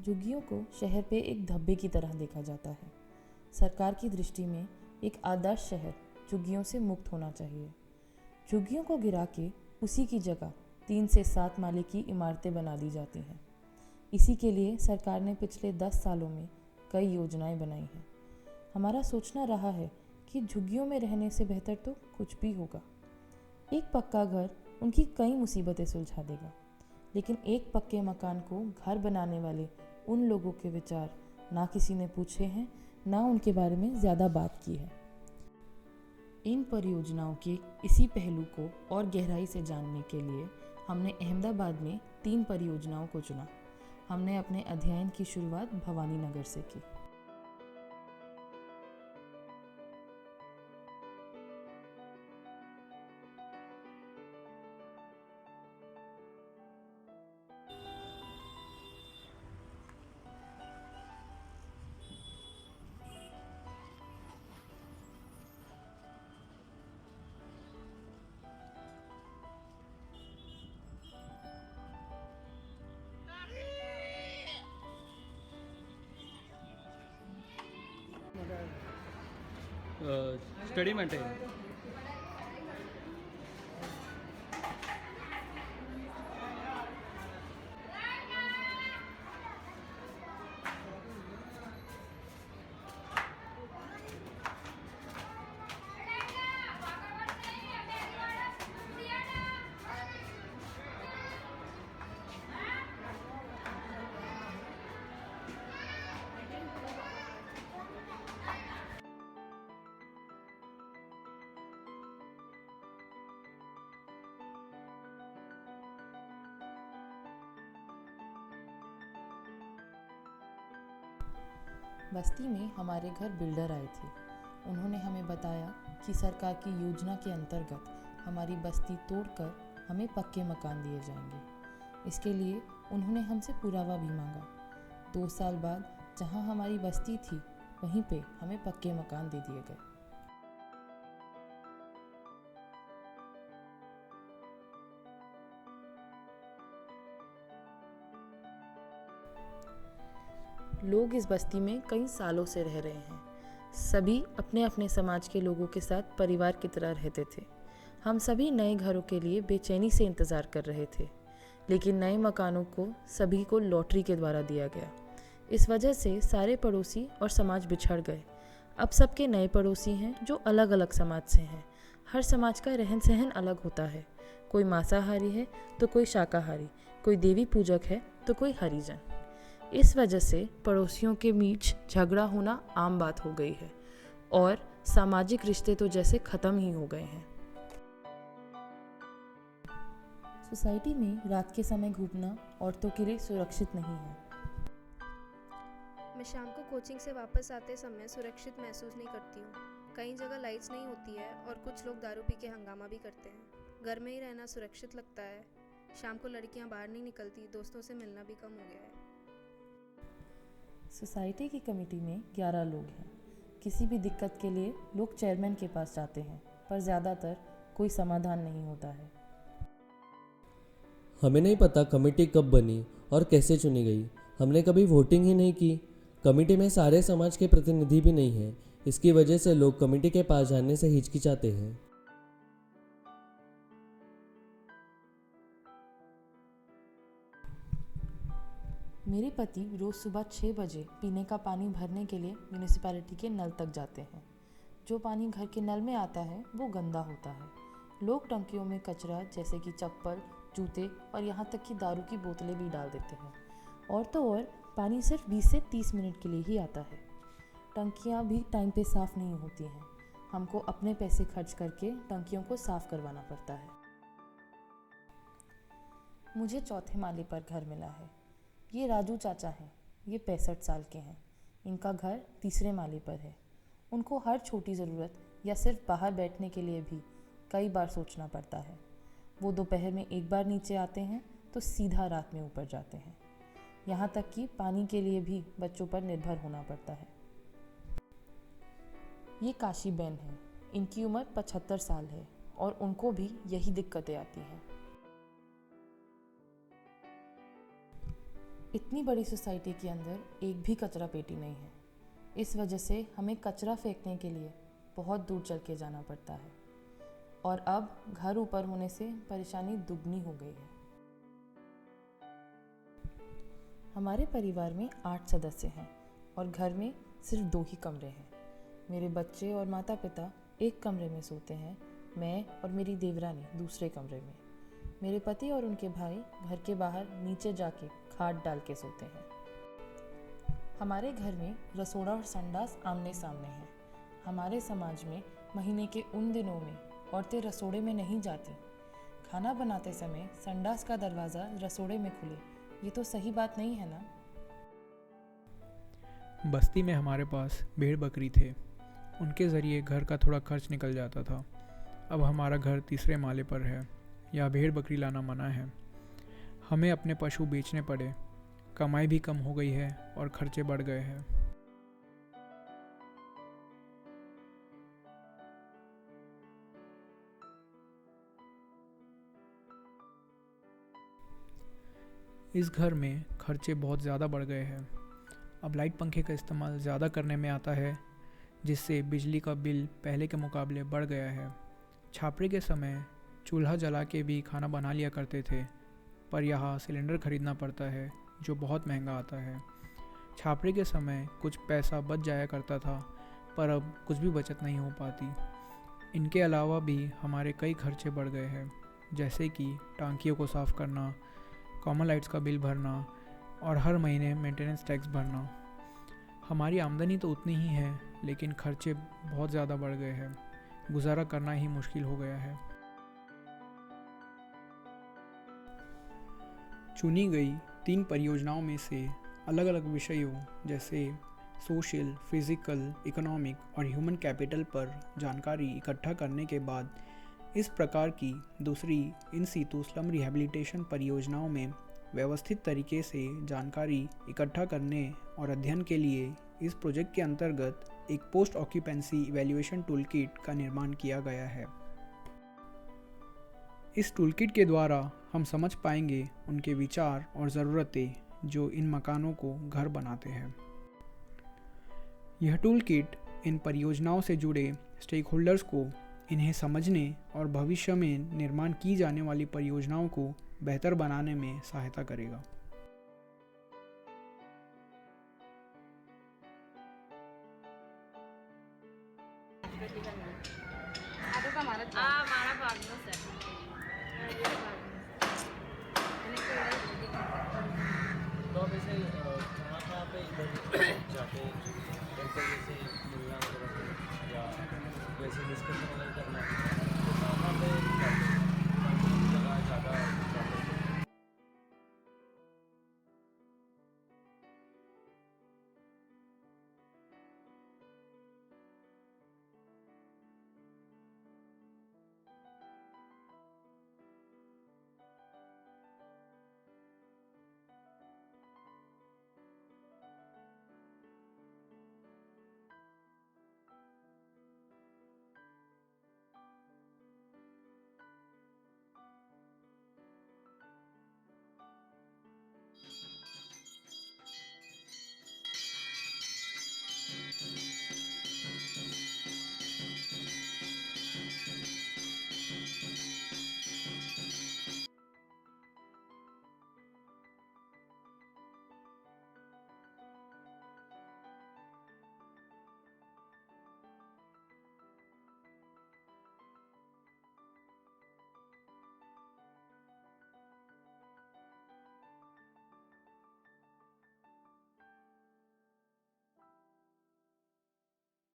झुग्गियों को शहर पे एक धब्बे की तरह देखा जाता है। सरकार की दृष्टि में एक आदर्श शहर झुग्गियों से मुक्त होना चाहिए। झुग्गियों को गिरा के उसी की जगह 3 से 7 माले की इमारतें बना दी जाती हैं। इसी के लिए सरकार ने पिछले 10 सालों में कई योजनाएं बनाई हैं। हमारा सोचना रहा है कि झुग्गियों में रहने से बेहतर तो कुछ भी होगा। एक पक्का घर उनकी कई मुसीबतें सुलझा देगा, लेकिन एक पक्के मकान को घर बनाने वाले उन लोगों के विचार ना किसी ने पूछे हैं, ना उनके बारे में ज़्यादा बात की है। इन परियोजनाओं के इसी पहलू को और गहराई से जानने के लिए हमने अहमदाबाद में 3 परियोजनाओं को चुना। हमने अपने अध्ययन की शुरुआत भवानी नगर से की। Study maintain. बस्ती में हमारे घर बिल्डर आए थे। उन्होंने हमें बताया कि सरकार की योजना के अंतर्गत हमारी बस्ती तोड़कर हमें पक्के मकान दिए जाएंगे। इसके लिए उन्होंने हमसे पुरावा भी मांगा। 2 साल बाद जहां हमारी बस्ती थी, वहीं पे हमें पक्के मकान दे दिए गए। लोग इस बस्ती में कई सालों से रह रहे हैं। सभी अपने अपने समाज के लोगों के साथ परिवार की तरह रहते थे। हम सभी नए घरों के लिए बेचैनी से इंतज़ार कर रहे थे, लेकिन नए मकानों को सभी को लॉटरी के द्वारा दिया गया। इस वजह से सारे पड़ोसी और समाज बिछड़ गए। अब सबके नए पड़ोसी हैं जो अलग अलग समाज से हैं। हर समाज का रहन सहन अलग होता है। कोई मांसाहारी है तो कोई शाकाहारी, कोई देवी पूजक है तो कोई हरिजन। इस वजह से पड़ोसियों के बीच झगड़ा होना आम बात हो गई है और सामाजिक रिश्ते तो जैसे ख़त्म ही हो गए हैं। सोसाइटी में रात के समय घूमना औरतों के लिए सुरक्षित नहीं है। मैं शाम को कोचिंग से वापस आते समय सुरक्षित महसूस नहीं करती हूँ। कई जगह लाइट्स नहीं होती है और कुछ लोग दारू पी के हंगामा भी करते हैं। घर में ही रहना सुरक्षित लगता है। शाम को लड़कियाँ बाहर नहीं निकलती, दोस्तों से मिलना भी कम हो गया है। सोसाइटी की कमेटी में 11 लोग हैं। किसी भी दिक्कत के लिए लोग चेयरमैन के पास जाते हैं, पर ज़्यादातर कोई समाधान नहीं होता है। हमें नहीं पता कमेटी कब बनी और कैसे चुनी गई। हमने कभी वोटिंग ही नहीं की। कमेटी में सारे समाज के प्रतिनिधि भी नहीं हैं। इसकी वजह से लोग कमेटी के पास जाने से हिचकिचाते हैं। मेरे पति रोज़ सुबह 6 बजे पीने का पानी भरने के लिए म्यूनिसिपैलिटी के नल तक जाते हैं। जो पानी घर के नल में आता है वो गंदा होता है। लोग टंकियों में कचरा जैसे कि चप्पल, जूते और यहाँ तक कि दारू की बोतलें भी डाल देते हैं। और तो और पानी सिर्फ 20 से 30 मिनट के लिए ही आता है। टंकियाँ भी टाइम पे साफ़ नहीं होती हैं। हमको अपने पैसे खर्च करके टंकियों को साफ़ करवाना पड़ता है। मुझे चौथे माले पर घर मिला है। ये राजू चाचा हैं। ये 65 साल के हैं। इनका घर तीसरे माले पर है। उनको हर छोटी ज़रूरत या सिर्फ बाहर बैठने के लिए भी कई बार सोचना पड़ता है। वो दोपहर में एक बार नीचे आते हैं तो सीधा रात में ऊपर जाते हैं। यहाँ तक कि पानी के लिए भी बच्चों पर निर्भर होना पड़ता है। ये काशी बहन है। इनकी उम्र 75 साल है और उनको भी यही दिक्कतें आती हैं। इतनी बड़ी सोसाइटी के अंदर एक भी कचरा पेटी नहीं है। इस वजह से हमें कचरा फेंकने के लिए बहुत दूर चल के जाना पड़ता है और अब घर ऊपर होने से परेशानी दुगनी हो गई है। हमारे परिवार में 8 सदस्य हैं और घर में सिर्फ 2 ही कमरे हैं। मेरे बच्चे और माता पिता एक कमरे में सोते हैं, मैं और मेरी देवरानी दूसरे कमरे में। मेरे पति और उनके भाई घर के बाहर नीचे जाके खाट डाल के सोते हैं। हमारे घर में रसोड़ा और संडास आमने सामने हैं। हमारे समाज में महीने के उन दिनों में औरतें रसोड़े में नहीं जाती। खाना बनाते समय संडास का दरवाज़ा रसोड़े में खुले, ये तो सही बात नहीं है ना। बस्ती में हमारे पास भेड़ बकरी थे, उनके ज़रिए घर का थोड़ा खर्च निकल जाता था। अब हमारा घर तीसरे माले पर है, यहाँ भेड़ बकरी लाना मना है। हमें अपने पशु बेचने पड़े, कमाई भी कम हो गई है और खर्चे बढ़ गए हैं। इस घर में खर्चे बहुत ज़्यादा बढ़ गए हैं। अब लाइट पंखे का इस्तेमाल ज़्यादा करने में आता है, जिससे बिजली का बिल पहले के मुकाबले बढ़ गया है। छापरे के समय चूल्हा जला के भी खाना बना लिया करते थे, पर यहाँ सिलेंडर खरीदना पड़ता है जो बहुत महंगा आता है। छापरे के समय कुछ पैसा बच जाया करता था, पर अब कुछ भी बचत नहीं हो पाती। इनके अलावा भी हमारे कई खर्चे बढ़ गए हैं, जैसे कि टांकियों को साफ़ करना, कॉमन लाइट्स का बिल भरना और हर महीने मेंटेनेंस टैक्स भरना। हमारी आमदनी तो उतनी ही है, लेकिन खर्चे बहुत ज़्यादा बढ़ गए हैं। गुजारा करना ही मुश्किल हो गया है। चुनी गई 3 परियोजनाओं में से अलग अलग विषयों जैसे सोशल, फिजिकल, इकोनॉमिक और ह्यूमन कैपिटल पर जानकारी इकट्ठा करने के बाद इस प्रकार की दूसरी इन सीटू स्लम रिहैबिलिटेशन परियोजनाओं में व्यवस्थित तरीके से जानकारी इकट्ठा करने और अध्ययन के लिए इस प्रोजेक्ट के अंतर्गत एक पोस्ट ऑक्यूपेंसी इवैल्यूएशन टूलकिट का निर्माण किया गया है। इस टूलकिट के द्वारा हम समझ पाएंगे उनके विचार और ज़रूरतें जो इन मकानों को घर बनाते हैं। यह टूलकिट इन परियोजनाओं से जुड़े स्टेक होल्डर्स को इन्हें समझने और भविष्य में निर्माण की जाने वाली परियोजनाओं को बेहतर बनाने में सहायता करेगा। तो अब ऐसे कहाँ पे इधर जाके जैसे मिलना वगैरह या वैसे डिस्कशन वगैरह करना